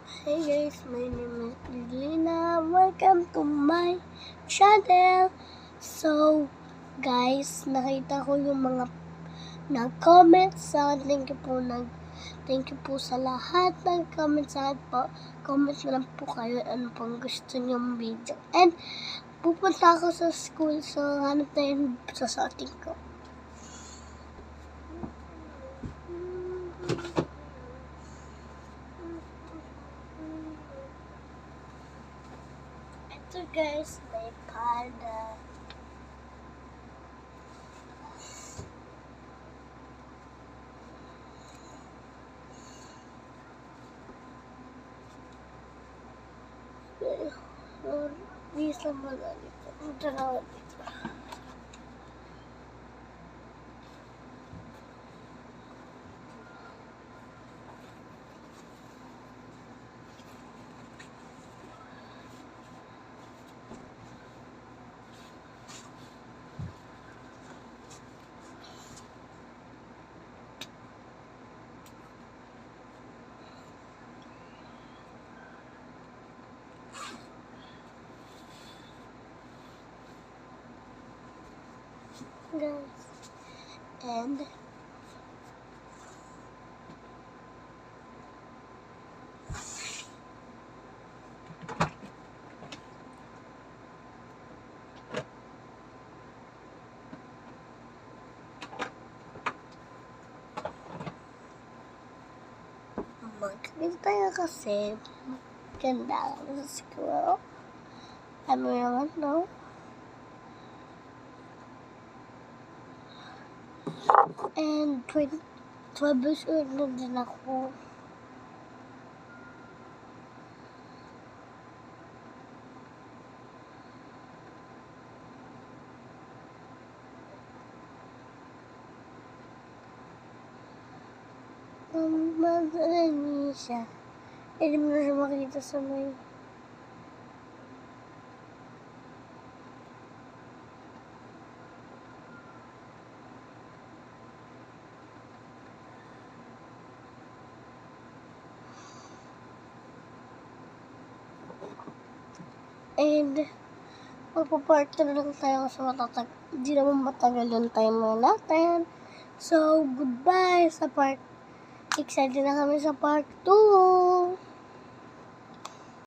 Hey guys, my name is Lina. Welcome to my channel. So, guys, nakita ko yung mga nag-comment sa akin. Thank you po sa lahat nag-comment sa akin po. Comment na lang po kayo ano pong gusto niyong video. And, pupunta ako sa school. So, hanap na yung sasating ko. Ito guys, may palda. Bisa mo na dito. Punta na ako dito. Guys, and magkakita tayo kasi ganda ako sa school. Ano naman, no? And 12 years old na din ako. Madali siya. Hindi mo na siya makita sa may... And, magpaparto na lang tayo sa hindi naman matagal yung timer natin. So, goodbye sa part. Excited na kami sa part 2.